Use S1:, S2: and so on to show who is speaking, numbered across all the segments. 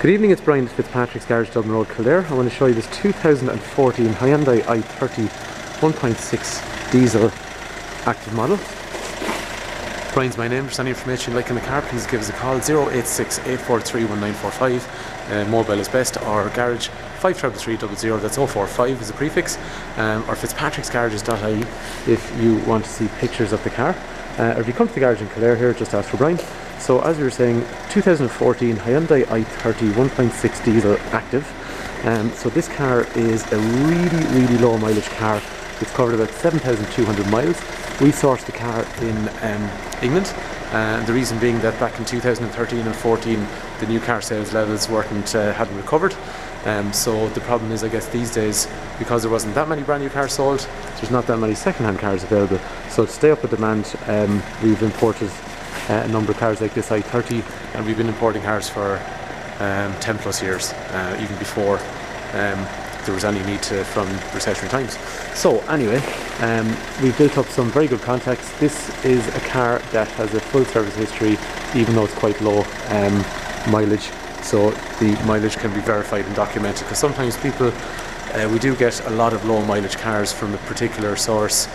S1: Good evening, it's Brian at Fitzpatrick's Garage, Dublin Road, Kildare. I want to show you this 2014 Hyundai I30 1.6 diesel active model. Brian's my name. For any information you'd like in the car, please give us a call 086 843 1945. Mobile is best, or garage 53300, that's 045 is a prefix, or Fitzpatrick's Garages.ie if you want to see pictures of the car. Or if you come to the garage in Kildare here, just ask for Brian. So as we were saying, 2014 Hyundai I30 1.6 diesel active. So this car is a really low mileage car. It's covered about 7,200 miles. We sourced the car in England, and the reason being that back in 2013 and 14 the new car sales levels hadn't recovered. So the problem is, I guess these days, because there wasn't that many brand new cars sold, there's not that many second-hand cars available. So to stay up with demand, we've imported a number of cars like this I30, and we've been importing cars for 10 plus years, even before there was any need to from recessionary times. So anyway, we've built up some very good contacts. This is a car that has a full service history, even though it's quite low mileage. So the mileage can be verified and documented, because sometimes people, we do get a lot of low mileage cars from a particular source,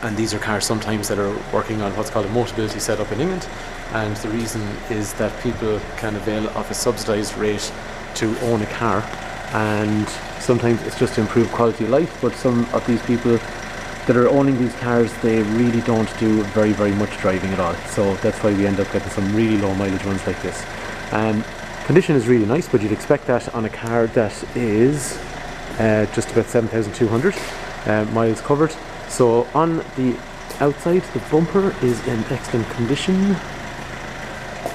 S1: and these are cars sometimes that are working on what's called a Motability setup in England, and the reason is that people can avail of a subsidised rate to own a car, and sometimes it's just to improve quality of life. But some of these people that are owning these cars, they really don't do very much driving at all, so that's why we end up getting some really low mileage ones like this. Condition is really nice, but you'd expect that on a car that is just about 7,200 miles covered. So on the outside, the bumper is in excellent condition.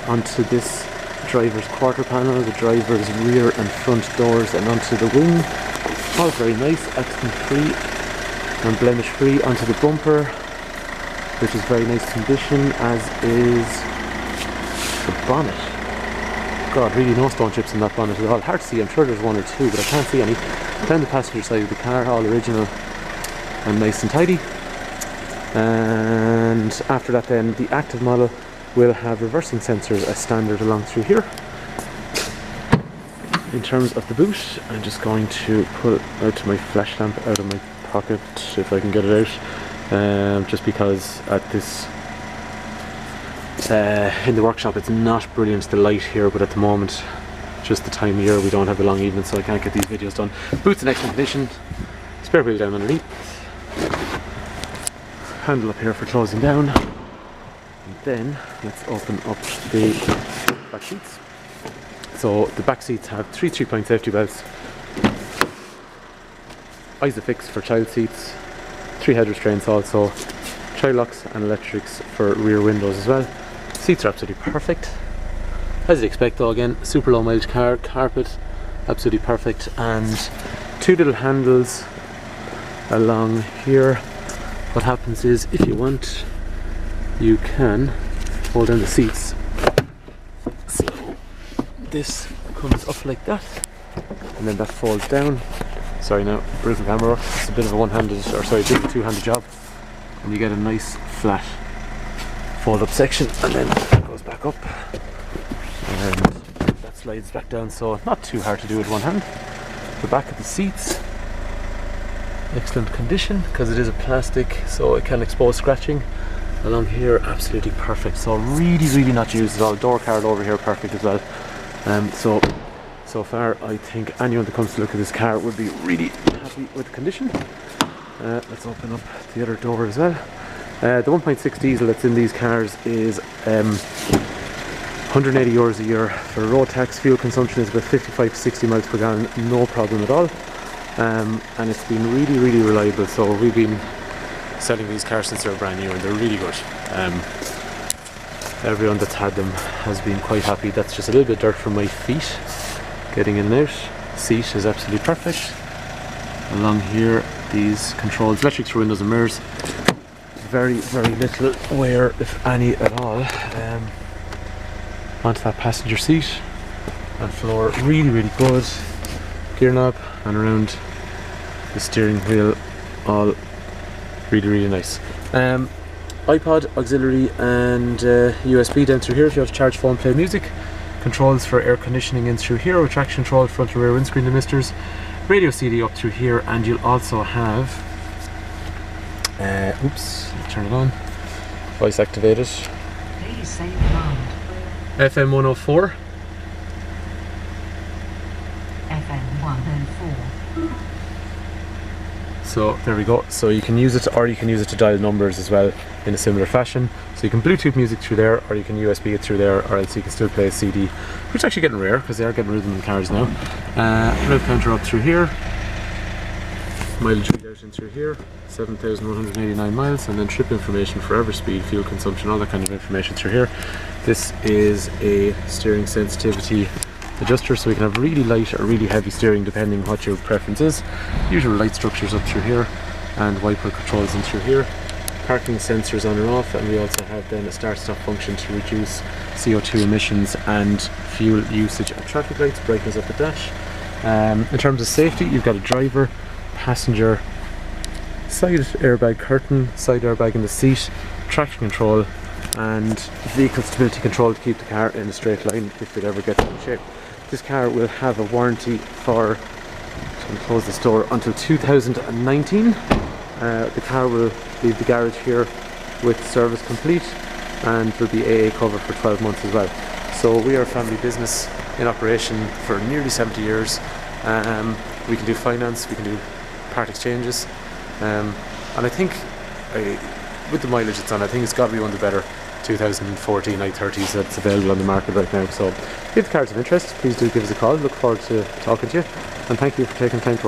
S1: Onto this driver's quarter panel, the driver's rear and front doors, and onto the wing, all very nice, accident free and blemish free. Onto the bumper, which is very nice condition, as is the bonnet. God, really no stone chips in that bonnet at all. Hard to see, I'm sure there's one or two, but I can't see any. Down the passenger side of the car, all original and nice and tidy. And after that then, the active model will have reversing sensors as standard along through here. In terms of the boot, I'm just going to pull out my flash lamp out of my pocket if I can get it out, just because at this in the workshop it's not brilliant, the light here, but at the moment, just the time of year, we don't have a long evening, so I can't get these videos done. Boot's in excellent condition, spare wheel down underneath, handle up here for closing down, and then let's open up the back seats. So the back seats have three 3-point safety belts, Isofix for child seats, 3 head restraints also, child locks and electrics for rear windows as well. Seats are absolutely perfect, as you'd expect though. Again, super low mileage car, carpet absolutely perfect, and 2 little handles along here. What happens is, if you want, you can hold down the seats. So this comes up like that, and then that folds down. Sorry now, brutal camera work. It's a bit of a one-handed, or sorry, a bit of a two-handed job, and you get a nice flat fold-up section, and then it goes back up, and that slides back down. So not too hard to do with one hand. The back of the seats, excellent condition, because it is a plastic, so it can expose scratching. Along here, absolutely perfect, so really not used at all. Door card over here, perfect as well. So far I think anyone that comes to look at this car would be really happy with the condition. Let's open up the other door as well. The 1.6 diesel that's in these cars is 180 euros a year for road tax. Fuel consumption is about 55 to 60 miles per gallon, no problem at all. And it's been really reliable, so we've been selling these cars since they were brand new, and they're really good. Everyone that's had them has been quite happy. That's just a little bit dirt from my feet getting in and out. Seat is absolutely perfect. Along here, these controls, electrics for windows and mirrors, very little wear, if any at all, onto that passenger seat and floor. Really good. Gear knob and around the steering wheel, all really nice. iPod auxiliary and USB down through here if you have to charge phone, play music. controls for air conditioning in through here with traction control, front and rear windscreen limiters, radio CD up through here, and you'll also have oops, turn it on, voice activated,
S2: please say command.
S1: FM 104,
S2: FM 104.
S1: so there we go. So you can use it, or you can use it to dial numbers as well in a similar fashion. So you can Bluetooth music through there, or you can USB it through there, or else you can still play a CD, which is actually getting rare because they are getting rid of them in cars now. Rev counter up through here, mileage readout in through here, 7,189 miles, and then trip information for average speed, fuel consumption, all that kind of information through here. This is a steering sensitivity adjuster, so we can have really light or really heavy steering depending what your preference is. Usual light structures up through here, and wiper controls in through here. Parking sensors on and off, and we also have then a start-stop function to reduce CO2 emissions and fuel usage at traffic lights, brightness up the dash. In terms of safety, you've got a driver, passenger, side airbag curtain, side airbag in the seat, traction control, and vehicle stability control to keep the car in a straight line if it ever gets out of shape. This car will have a warranty for, I'm going to close this door, until 2019. The car will leave the garage here with service complete, and there'll be AA cover for 12 months as well. So we are a family business in operation for nearly 70 years. We can do finance, we can do part exchanges, and I think with the mileage it's on, I think it's got to be one of the better 2014 I30s that's available on the market right now. So if the car's of interest, please do give us a call. Look forward to talking to you, and thank you for taking time to watch.